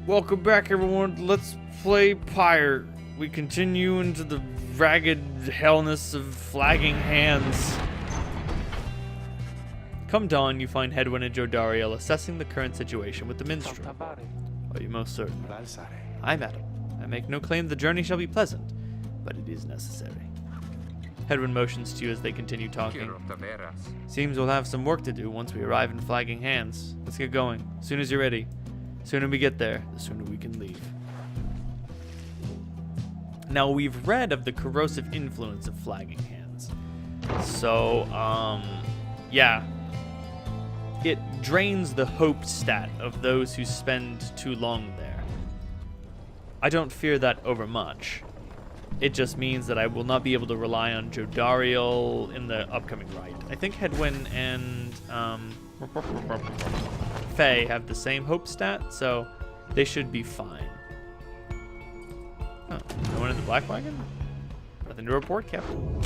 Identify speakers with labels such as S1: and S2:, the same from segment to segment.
S1: Welcome back, everyone. Let's play Pyre. We continue into the ragged hellness of flagging hands. Come dawn, you find Hedwyn and Jodariel assessing the current situation with the minstrel. Are you most certain? Aye, madam. I make no claim the journey shall be pleasant, but it is necessary. Hedwyn motions to you as they continue talking. Seems we'll have some work to do once we arrive in flagging hands. Let's get going. As soon as you're ready. The sooner we get there, the sooner we can leave. Now, we've read of the corrosive influence of flagging hands. So, yeah. It drains the hope stat of those who spend too long there. I don't fear that overmuch. It just means that I will not be able to rely on Jodariel in the upcoming rite. I think Hedwyn and Faye have the same hope stat, so they should be fine. Oh, no one in the black wagon? Nothing to report, Captain.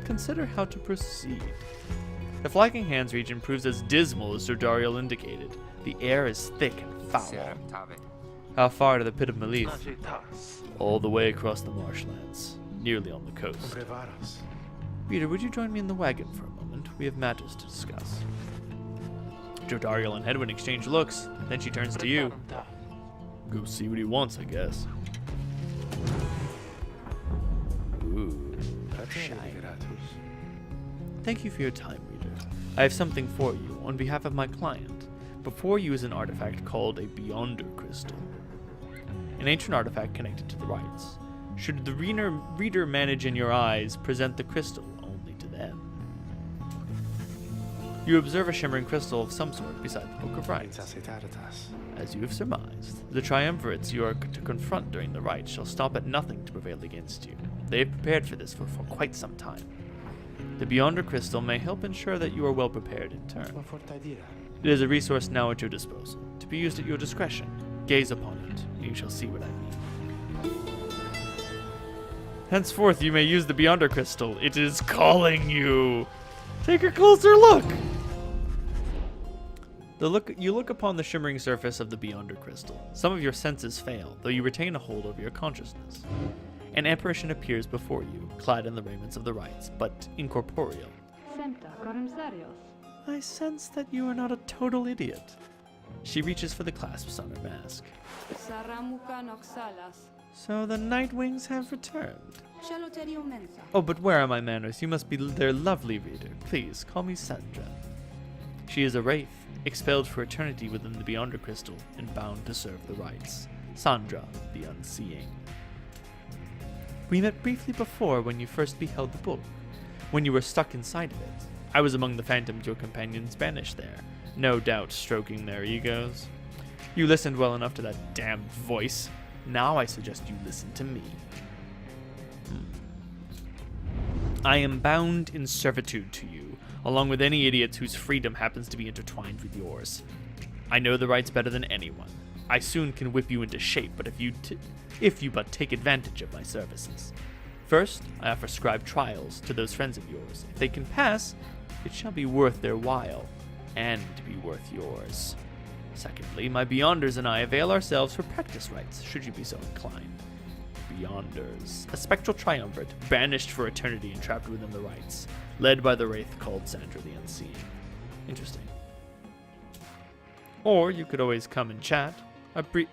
S1: Consider how to proceed. The Flagging Hands region proves as dismal as Jodariel indicated. The air is thick and foul. How far to the pit of Malith? All the way across the marshlands, nearly on the coast. Peter, would you join me in the wagon for a moment? We have matters to discuss. Jodariel and Hedwyn exchange looks, then she turns to you. Go see what he wants, I guess. Ooh, shiny. Thank you for your time, reader. I have something for you on behalf of my client. Before you is an artifact called a Beyonder Crystal. An ancient artifact connected to the rites. Should the reader manage in your eyes, present the crystal only to them. You observe a shimmering crystal of some sort beside the Book of Rites. As you have surmised, the triumvirates you are to confront during the rites shall stop at nothing to prevail against you. They have prepared for this for quite some time. The Beyonder Crystal may help ensure that you are well prepared in turn. It is a resource now at your disposal, to be used at your discretion. Gaze upon it, and you shall see what I mean. Henceforth, you may use the Beyonder Crystal. It is calling you. Take a closer look. You look upon the shimmering surface of the Beyonder Crystal. Some of your senses fail, though you retain a hold over your consciousness. An apparition appears before you, clad in the raiments of the rites, but incorporeal. I sense that you are not a total idiot. She reaches for the clasps on her mask. So the Nightwings have returned. Oh, but where are my manners? You must be their lovely reader. Please, call me Sandra. She is a wraith, expelled for eternity within the Beyonder Crystal, and bound to serve the rites. Sandra, the Unseeing. We met briefly before when you first beheld the book, when you were stuck inside of it. I was among the phantoms your companions banished there, no doubt stroking their egos. You listened well enough to that damned voice. Now I suggest you listen to me. I am bound in servitude to you, along with any idiots whose freedom happens to be intertwined with yours. I know the rites better than anyone. I soon can whip you into shape, but if you but take advantage of my services. First, I offer scribe trials to those friends of yours. If they can pass, it shall be worth their while, and be worth yours. Secondly, my Beyonders and I avail ourselves for practice rites, should you be so inclined. Beyonders, a spectral triumvirate, banished for eternity and trapped within the rites, led by the wraith called Sandra the Unseen. Interesting. Or you could always come and chat,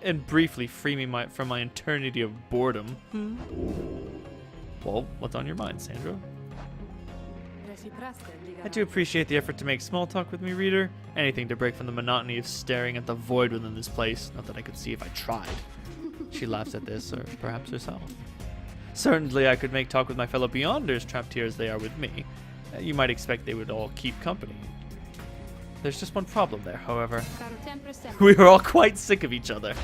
S1: and briefly free me from my eternity of boredom. Well, what's on your mind, Sandra? I do appreciate the effort to make small talk with me, reader. Anything to break from the monotony of staring at the void within this place. Not that I could see if I tried. She laughs at this, or perhaps herself. Certainly I could make talk with my fellow Beyonders, trapped here as they are with me. You might expect they would all keep company. There's just one problem there, however. We are all quite sick of each other.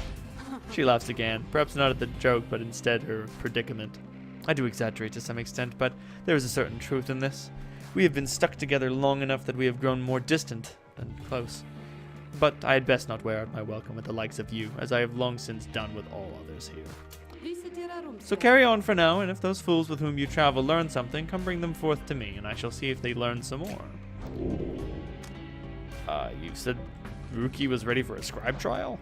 S1: She laughs again, perhaps not at the joke, but instead her predicament. I do exaggerate to some extent, but there is a certain truth in this. We have been stuck together long enough that we have grown more distant than close. But I had best not wear out my welcome with the likes of you, as I have long since done with all others here. So carry on for now, and if those fools with whom you travel learn something, come bring them forth to me, and I shall see if they learn some more. You said Ruki was ready for a scribe trial?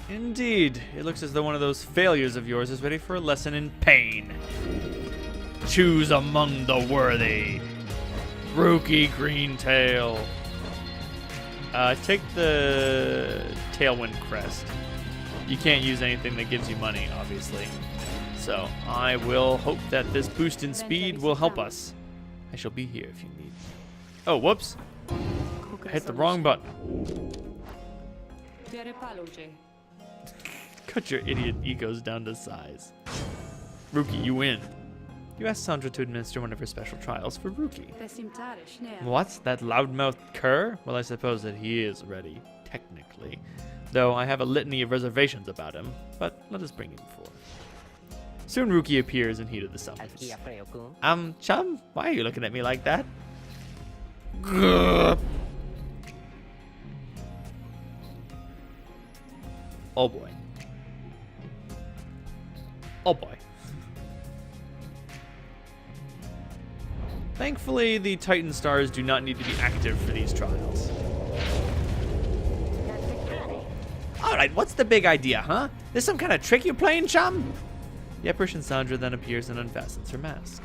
S1: Indeed. It looks as though one of those failures of yours is ready for a lesson in pain. Choose among the worthy. Rookie Greentail. Take the Tailwind Crest. You can't use anything that gives you money, obviously. So I will hope that this boost in speed will help us. I shall be here if you need me. Oh, whoops. I hit the wrong button. Cut your idiot egos down to size. Rookie, you win. You asked Sandra to administer one of her special trials for Rookie. What? That loudmouth cur? Well, I suppose that he is ready, technically. Though I have a litany of reservations about him, but let us bring him forth. Soon Rookie appears in heat of the summons. Chum? Why are you looking at me like that? Oh boy. Oh boy. Thankfully, the Titan stars do not need to be active for these trials. Alright, what's the big idea, huh? This some kind of trick you're playing, chum? The apparition Sandra then appears and unfastens her mask.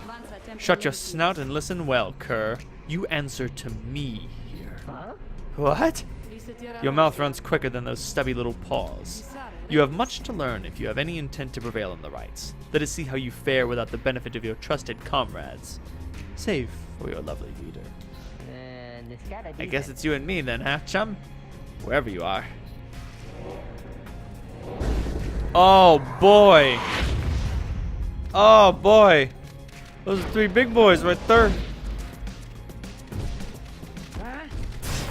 S1: Shut your snout and listen well, cur. You answer to me here. Huh? What? Your mouth runs quicker than those stubby little paws. You have much to learn if you have any intent to prevail in the rights. Let us see how you fare without the benefit of your trusted comrades. Save for your lovely reader. I guess it's you and me then, huh, chum? Wherever you are. Oh boy. Oh boy. Those are 3 big boys right there.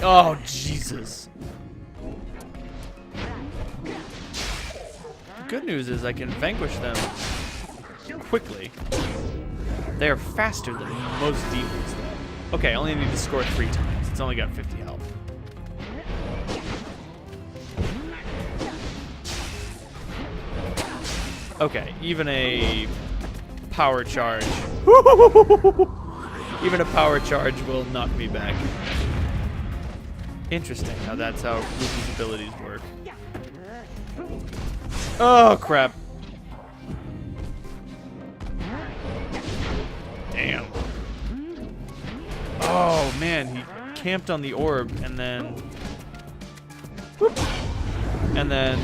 S1: Oh Jesus. The good news is I can vanquish them quickly. They are faster than most demons though. Okay, I only need to score 3 times. It's only got 50 health. Okay, even a power charge. Even a power charge will knock me back. Interesting how that's how Rookie's abilities work. Oh crap. Damn. Oh man, he camped on the orb and then whoop, and then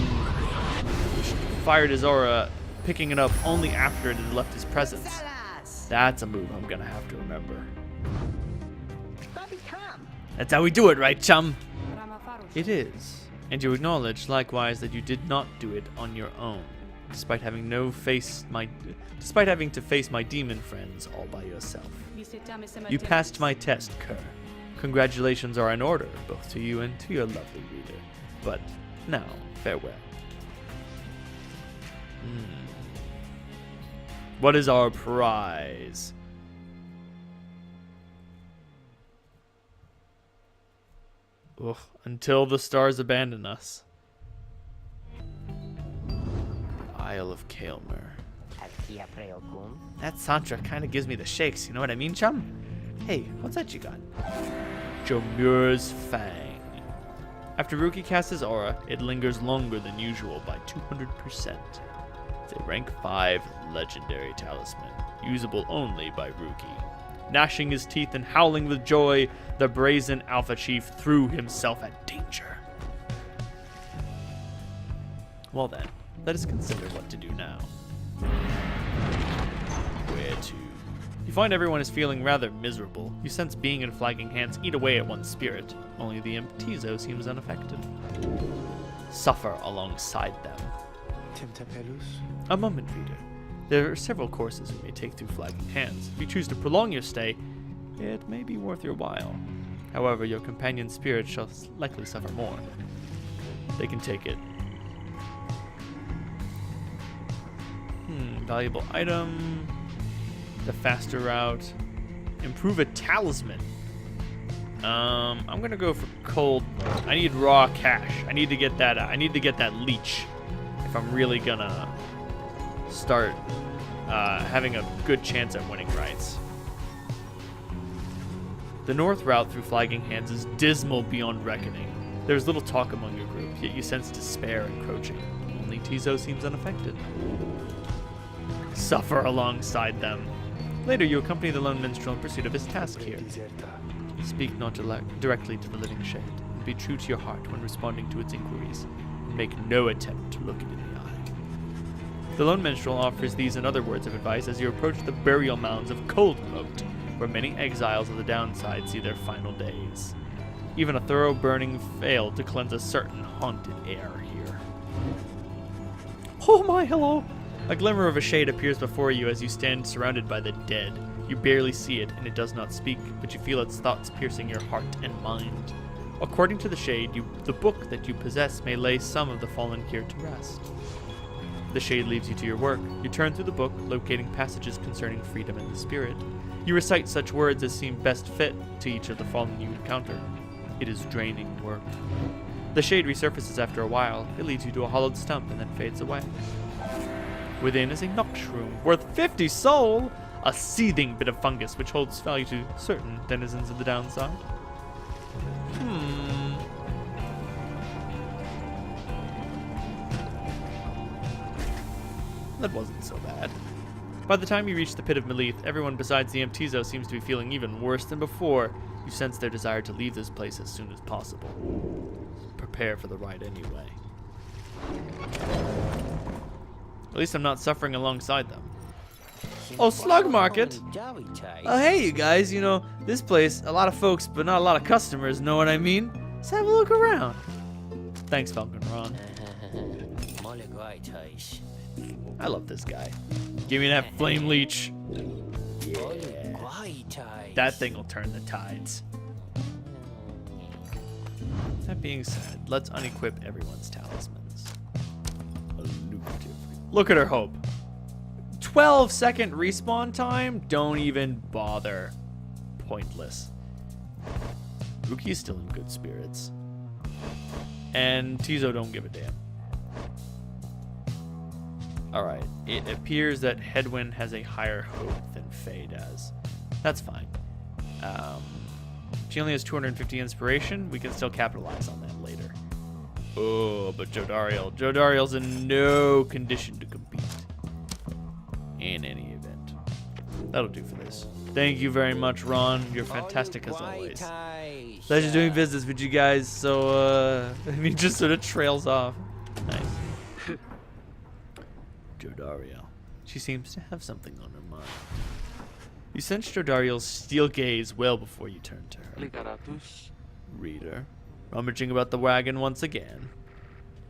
S1: fired his aura, picking it up only after it had left his presence. That's a move I'm gonna have to remember. That's how we do it, right, chum? It is. And you acknowledge likewise that you did not do it on your own, despite having to face my demon friends all by yourself. You passed my test, cur. Congratulations are in order, both to you and to your lovely reader. But now, farewell. What is our prize? Ugh, until the stars abandon us. Isle of Kaelmer. That Santra kind of gives me the shakes, you know what I mean, chum? Hey, what's that you got? Jomur's Fang. After Rookie casts his aura, it lingers longer than usual by 200%. It's a rank 5 legendary talisman, usable only by Rookie. Gnashing his teeth and howling with joy, the brazen Alpha Chief threw himself at danger. Well then, let us consider what to do now. Where to? You find everyone is feeling rather miserable. You sense being and flagging hands eat away at one's spirit. Only the imp Tizo seems unaffected. Suffer alongside them. A moment, reader. There are several courses you may take through flagging hands. If you choose to prolong your stay, it may be worth your while. However, your companion's spirit shall likely suffer more. They can take it. Valuable item. The faster route. Improve a talisman. I'm gonna go for cold. I need raw cash. I need to get that. I need to get that leech if I'm really gonna start having a good chance at winning rights. The north route through flagging hands is dismal beyond reckoning. There's little talk among your group, yet you sense despair encroaching. Only Tizo seems unaffected. Suffer alongside them. Later, you accompany the lone minstrel in pursuit of his task here. Speak not directly to the living shade, and be true to your heart when responding to its inquiries, and make no attempt to look it in the eye. The lone minstrel offers these and other words of advice as you approach the burial mounds of Cold Moat, where many exiles of the downside see their final days. Even a thorough burning failed to cleanse a certain haunted air here. Oh my, hello! A glimmer of a shade appears before you as you stand surrounded by the dead. You barely see it, and it does not speak, but you feel its thoughts piercing your heart and mind. According to the shade, the book that you possess may lay some of the fallen here to rest. The shade leaves you to your work. You turn through the book, locating passages concerning freedom and the spirit. You recite such words as seem best fit to each of the fallen you encounter. It is draining work. The shade resurfaces after a while. It leads you to a hollowed stump and then fades away. Within is a Nox room worth 50 soul, a seething bit of fungus which holds value to certain denizens of the downside. That wasn't so bad. By the time you reach the pit of Melith, everyone besides the Tizo seems to be feeling even worse than before. You sense their desire to leave this place as soon as possible. Prepare for the ride anyway. At least I'm not suffering alongside them. Oh, Slug Market! Hey, you guys, you know, this place, a lot of folks, but not a lot of customers, know what I mean? Let's have a look around. Thanks, Falcon Ron. I love this guy. Give me that flame leech. Yeah. That thing will turn the tides. That being said, let's unequip everyone's talismans. Lucrative. Look at her hope. 12-second respawn time? Don't even bother. Pointless. Ruki's still in good spirits. And Tizo don't give a damn. Alright, it appears that Headwind has a higher hope than Faye does. That's fine. She only has 250 inspiration. We can still capitalize on that later. Oh, but Jodariel's in no condition to compete. In any event. That'll do for this. Thank you very much, Ron. You're fantastic as always. Pleasure doing business with you guys. So, he just sort of trails off. Nice. Jodariel. She seems to have something on her mind. You sense Jodariel's steel gaze well before you turn to her. Reader, rummaging about the wagon once again.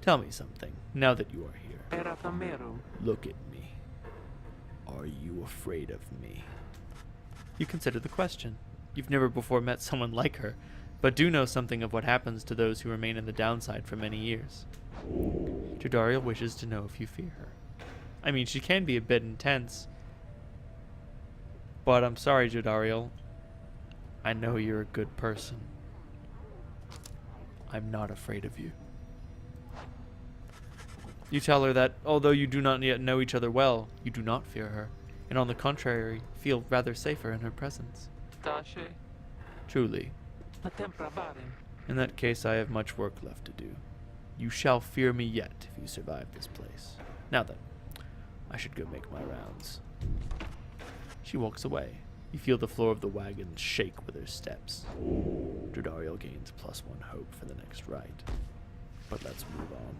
S1: Tell me something, now that you are here. Look at me. Are you afraid of me? You consider the question. You've never before met someone like her, but do know something of what happens to those who remain in the downside for many years. Jodariel wishes to know if you fear her. I mean, she can be a bit intense. But I'm sorry, Jodariel. I know you're a good person. I'm not afraid of you. You tell her that, although you do not yet know each other well, you do not fear her, and on the contrary, feel rather safer in her presence. Truly. In that case, I have much work left to do. You shall fear me yet if you survive this place. Now then, I should go make my rounds. She walks away. You feel the floor of the wagon shake with her steps. Jodariel gains +1 hope for the next ride. But let's move on.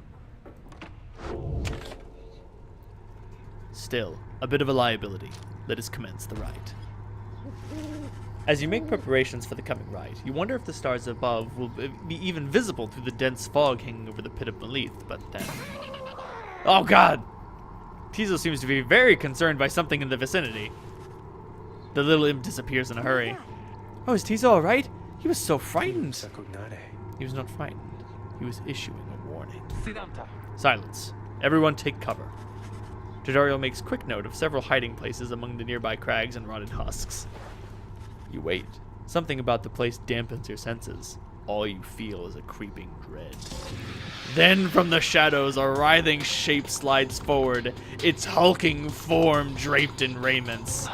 S1: Still, a bit of a liability. Let us commence the ride. As you make preparations for the coming ride, you wonder if the stars above will be even visible through the dense fog hanging over the pit of Melith, but then... Oh god! Tizo seems to be very concerned by something in the vicinity. The little imp disappears in a hurry. Oh, is Tizo alright? He was so frightened. He was not frightened. He was issuing a warning. Silence. Everyone take cover. Jodariel makes quick note of several hiding places among the nearby crags and rotted husks. You wait. Something about the place dampens your senses. All you feel is a creeping dread. Then from the shadows, a writhing shape slides forward, its hulking form draped in raiments.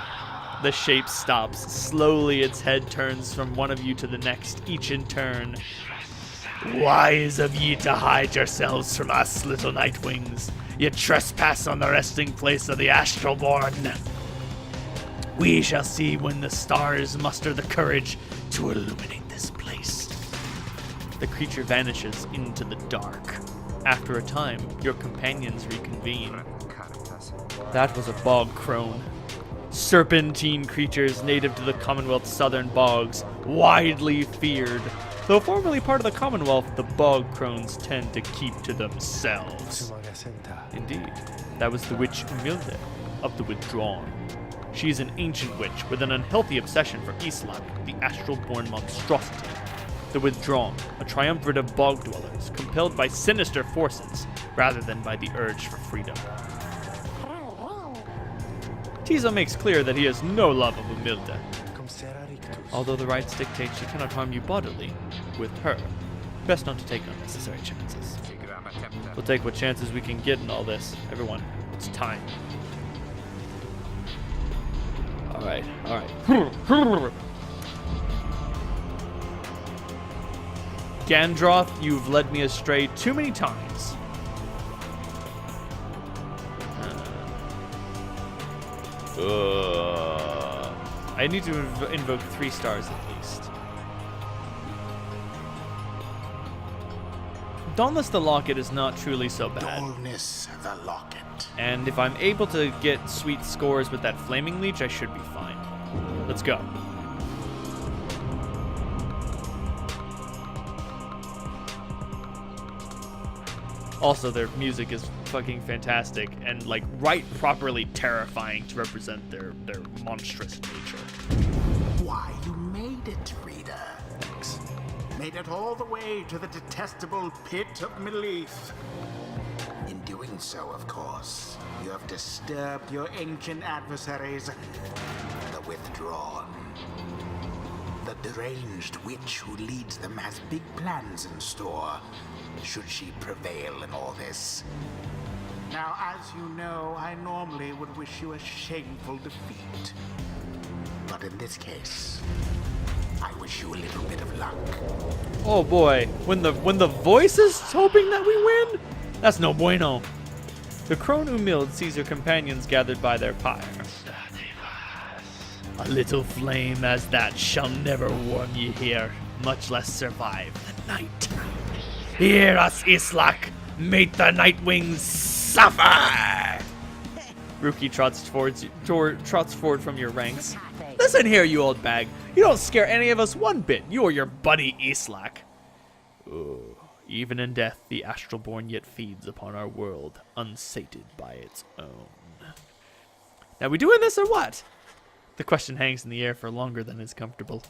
S1: The shape stops. Slowly its head turns from one of you to the next, each in turn. Wise of ye to hide yourselves from us, little Nightwings. Ye trespass on the resting place of the Astralborn. We shall see when the stars muster the courage to illuminate this place. The creature vanishes into the dark. After a time, your companions reconvene. That was a bog crone. Serpentine creatures native to the Commonwealth's southern bogs, widely feared. Though formerly part of the Commonwealth, the bog crones tend to keep to themselves. Indeed, that was the witch Umilde of the Withdrawn. She is an ancient witch with an unhealthy obsession for Yslach, the astral-born monstrosity. The Withdrawn, a triumvirate of bog dwellers, compelled by sinister forces, rather than by the urge for freedom. Tizo makes clear that he has no love of Umilde. Although the rites dictate she cannot harm you bodily, with her, best not to take unnecessary chances. We'll take what chances we can get in all this. Everyone, it's time. Alright. Gandroth, you've led me astray too many times. I need to invoke 3 stars at least. Dauntless the Locket is not truly so bad.
S2: Dullness the Locket.
S1: And if I'm able to get sweet scores with that Flaming Leech, I should be fine. Let's go. Also, their music is fucking fantastic and like right properly terrifying to represent their monstrous nature.
S2: Why, you made it, reader.
S1: Thanks.
S2: Made it all the way to the detestable pit of Melith. In doing so, of course, you have disturbed your ancient adversaries, the Withdrawn. The deranged witch who leads them has big plans in store, should she prevail in all this. Now, as you know, I normally would wish you a shameful defeat. But in this case, I wish you a little bit of luck.
S1: Oh boy, when the voice is hoping that we win, that's no bueno. The crone Umilde sees her companions gathered by their pyre. A little flame as that shall never warm ye here, much less survive the night. Hear us, Yslach! Make the Nightwings suffer! Rookie trots forward from your ranks. Listen here, you old bag. You don't scare any of us one bit. You or your buddy Yslach. Ooh. Even in death, the Astralborn yet feeds upon our world, unsated by its own. Now, we doing this or what? The question hangs in the air for longer than is comfortable.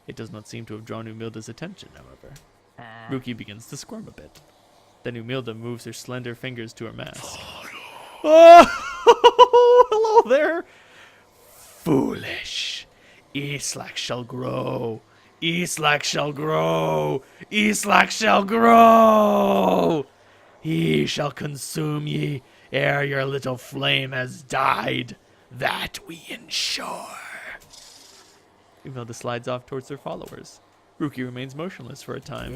S1: It does not seem to have drawn Umilde's attention, however. Ruki begins to squirm a bit. Then Umilde moves her slender fingers to her mask. Oh, hello there. Foolish. Yslach shall grow. Yslach shall grow. Yslach shall grow. He shall consume ye ere your little flame has died. That we ensure. Umilde slides off towards her followers. Ruki remains motionless for a time.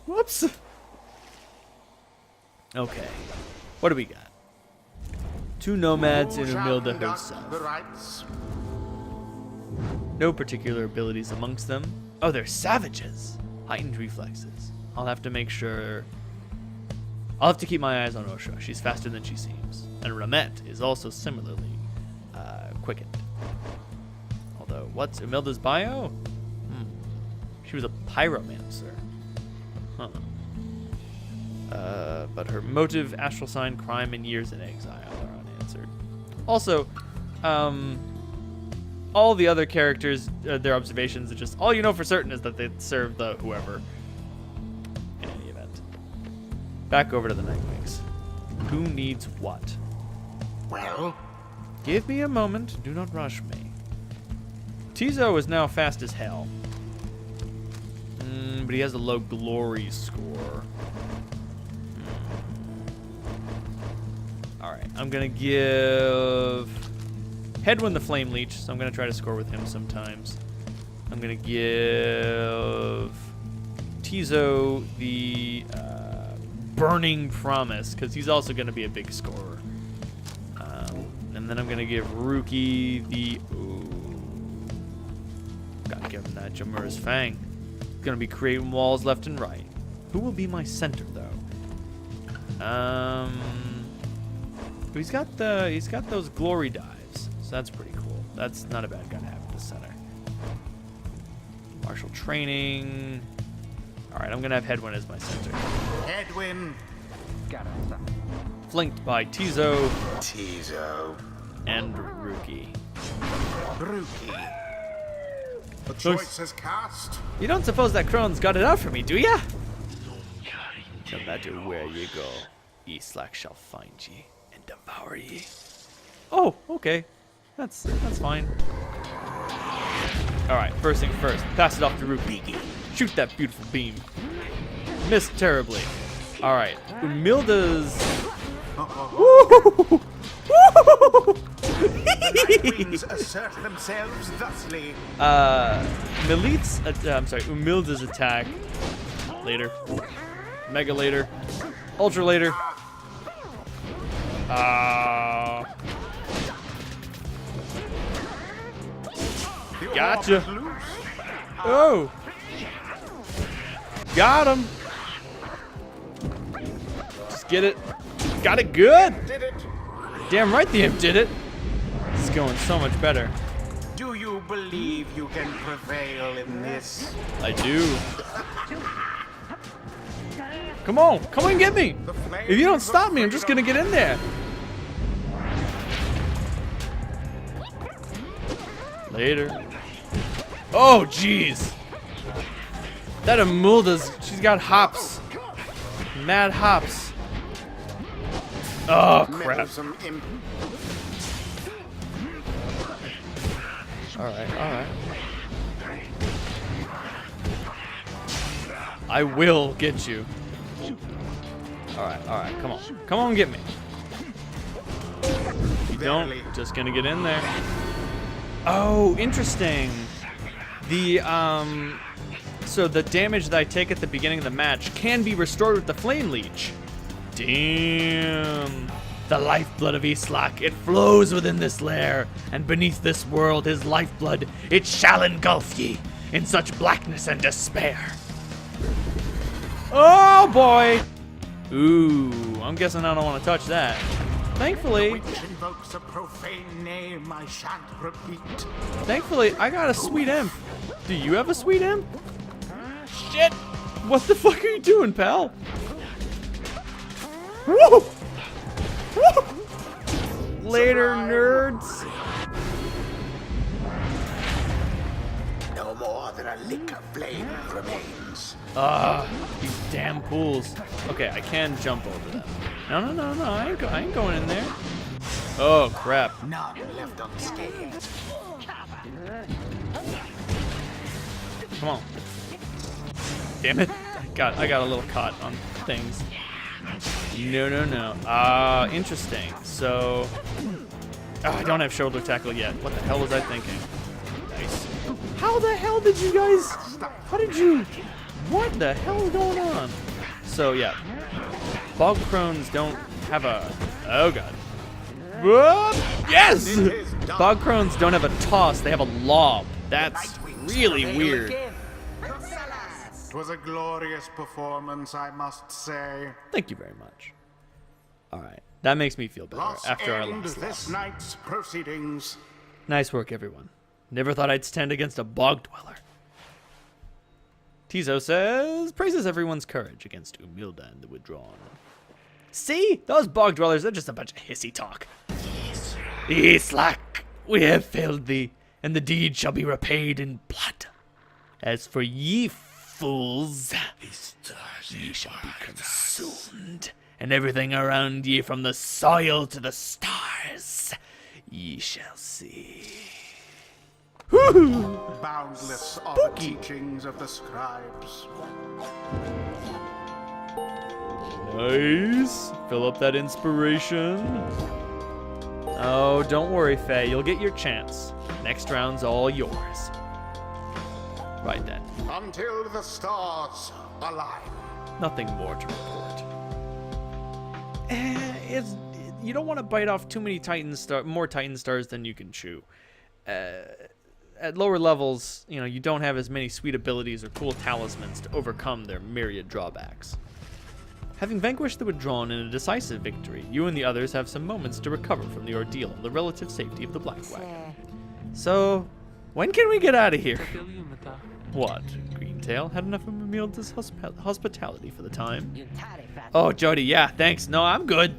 S1: Whoops. Okay. What do we got? 2 nomads and Umilde herself. No particular abilities amongst them. Oh, they're savages. Heightened reflexes. I'll have to make sure. I'll have to keep my eyes on Osha. She's faster than she seems. And Ramet is also similarly quickened. Although, what's Umilde's bio? She was a pyromancer. Huh. But her motive, astral sign, crime, and years in exile are unanswered. Also, all the other characters, their observations are just, all you know for certain is that they serve the whoever. In any event. Back over to the Nightwings. Who needs what?
S2: Well?
S1: Give me a moment. Do not rush me. Tizo is now fast as hell. But he has a low glory score. Alright, I'm going to give Headwind the Flame Leech, so I'm going to try to score with him sometimes. I'm going to give Tizo the Burning Promise, because he's also going to be a big scorer. And then I'm going to give Rookie the... Gotta give him that Jamura's Fang. He's going to be creating walls left and right. Who will be my center, though? He's got those glory dives, so that's pretty cool. That's not a bad guy to have at the center. Martial training. All right, I'm gonna have Headwind as my center.
S2: Headwind.
S1: Flanked by Tizo and Rookie.
S2: The choice is cast.
S1: You don't suppose that crone's got it out for me, do ya? No matter where ye go, Yslach shall find ye and devour ye. Oh, okay. That's fine. Alright, first thing first. Pass it off to Rookie. Shoot that beautiful beam. Missed terribly. Alright. Umilda's... Woo!
S2: Wings assert themselves thusly.
S1: Milit's... I'm sorry, Umilda's attack. Later. Mega later. Ultra later. Gotcha. Oh. Got him. Just get it. Got it good.
S2: Did it.
S1: Damn right the imp did it. This is going so much better.
S2: Do you believe you can prevail in this?
S1: I do. Come on and get me. If you don't stop me, I'm just gonna get in there. Later. Oh, jeez. That Umilda's, she's got hops. Mad hops. Oh, crap. Alright. I will get you. Alright, come on, get me. If you don't, just gonna get in there. Oh, interesting. So the damage that I take at the beginning of the match can be restored with the Flame Leech. Damn. The lifeblood of Yslach, it flows within this lair, and beneath this world, his lifeblood, it shall engulf ye in such blackness and despair. Oh boy! Ooh, I'm guessing I don't want to touch that. Thankfully,
S2: Which invokes a profane name I shan't repeat.
S1: Thankfully, I got a sweet imp. Do you have a sweet imp? Shit! What the fuck are you doing, pal? Woo! Woo! Later, nerds.
S2: No more than a lick of flame remains.
S1: These damn pools. Okay, I can jump over them. No, I ain't going in there. Oh, crap.
S2: None left unscathed.
S1: Come on. Damn it. I got a little caught on things. No. Interesting. So, I don't have shoulder tackle yet. What the hell was I thinking? Nice. How the hell did you guys... What the hell is going on? So, yeah. Bog crones don't have a... Oh, God. Whoop! Yes! Bog crones don't have a toss. They have a lob. That's really weird.
S2: It was a glorious performance, I must say.
S1: Thank you very much. All right. That makes me feel better
S2: Loss
S1: after our
S2: end
S1: last
S2: this
S1: loss.
S2: night's proceedings.
S1: Nice work, everyone. Never thought I'd stand against a bog dweller. Tizo says, praises everyone's courage against Umilda and the Withdrawn. See? Those bog dwellers, they're just a bunch of hissy talk. Yslach, we have failed thee, and the deed shall be repaid in blood. As for ye fools, ye shall be consumed, and everything around ye from the soil to the stars, ye shall see.
S2: Boundless are the teachings of the scribes.
S1: Nice. Fill up that inspiration. Oh, don't worry, Faye. You'll get your chance. Next round's all yours. Right then.
S2: Until the stars align.
S1: Nothing more to report. You don't want to bite off too many more Titan stars than you can chew. At lower levels, you don't have as many sweet abilities or cool talismans to overcome their myriad drawbacks. Having vanquished the Withdrawn in a decisive victory, you and the others have some moments to recover from the ordeal and the relative safety of the Black Wagon. So, when can we get out of here? What? Greentail? Had enough of Mimilda's hospitality for the time? Oh, Jody, yeah, thanks. No, I'm good.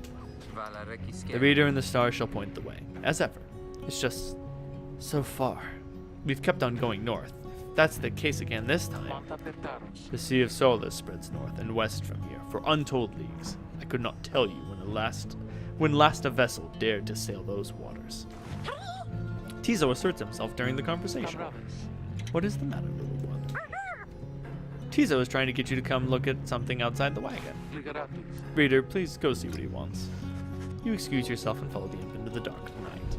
S1: The reader and the stars shall point the way. As ever. It's just so far. We've kept on going north. If that's the case again this time. The Sea of Solace spreads north and west from here for untold leagues. I could not tell you when last a vessel dared to sail those waters. Tizo asserts himself during the conversation. What is the matter, little one? Tizo is trying to get you to come look at something outside the wagon. Reader, please go see what he wants. You excuse yourself and follow the imp into the dark night.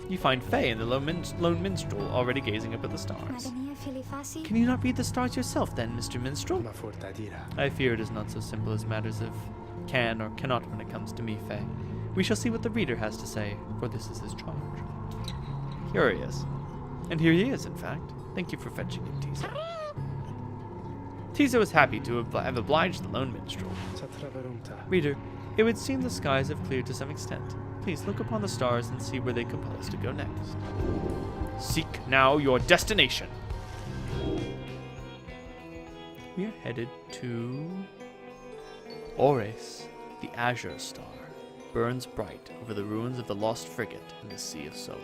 S1: You find Faye and the lone minstrel already gazing up at the stars. Can you not read the stars yourself then, Mr. Minstrel? I fear it is not so simple as matters of can or cannot when it comes to me, Faye. We shall see what the reader has to say, for this is his charge. Curious. And here he is, in fact. Thank you for fetching him, Tizo. Tizo is happy to have obliged the lone minstrel. Reader, it would seem the skies have cleared to some extent. Please look upon the stars and see where they compel us to go next. Seek now your destination. We are headed to Ores, the azure star. Burns bright over the ruins of the lost frigate in the Sea of Solace.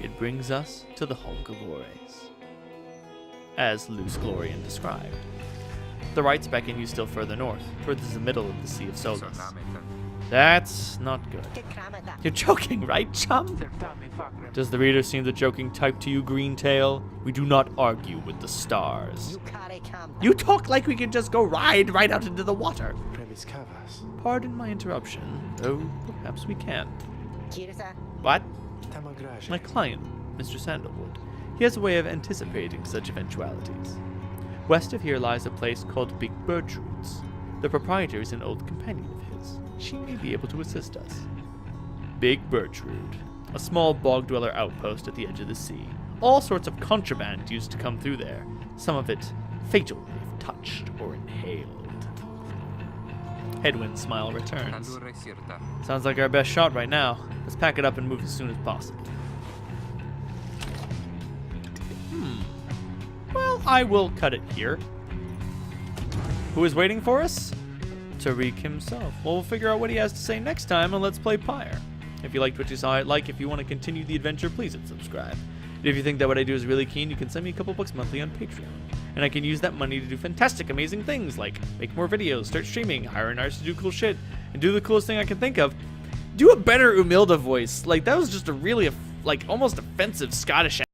S1: It brings us to the hulk of Ores, as Luce Glorian described. The rights beckon you still further north, towards the middle of the Sea of Solace. That's not good. You're joking, right, chum? Does the reader seem the joking type to you, Greentail? We do not argue with the stars. You talk like we can just go ride right out into the water. Pardon my interruption, though perhaps we can. What? My client, Mr. Sandalwood. He has a way of anticipating such eventualities. West of here lies a place called Big Birchroot's. The proprietor is an old companion of his. She may be able to assist us. Big Birchroot, a small bog-dweller outpost at the edge of the sea. All sorts of contraband used to come through there, some of it fatal if touched or inhaled. Headwind's smile returns. Sounds like our best shot right now. Let's pack it up and move as soon as possible. Well, I will cut it here. Who is waiting for us? Tariq himself. Well, we'll figure out what he has to say next time on Let's Play Pyre. If you liked what you saw, if you want to continue the adventure, please hit subscribe. And if you think that what I do is really keen, you can send me a couple bucks monthly on Patreon. And I can use that money to do fantastic, amazing things like make more videos, start streaming, hire an artist to do cool shit, and do the coolest thing I can think of. Do a better Umilda voice. Like, that was just a really, almost offensive Scottish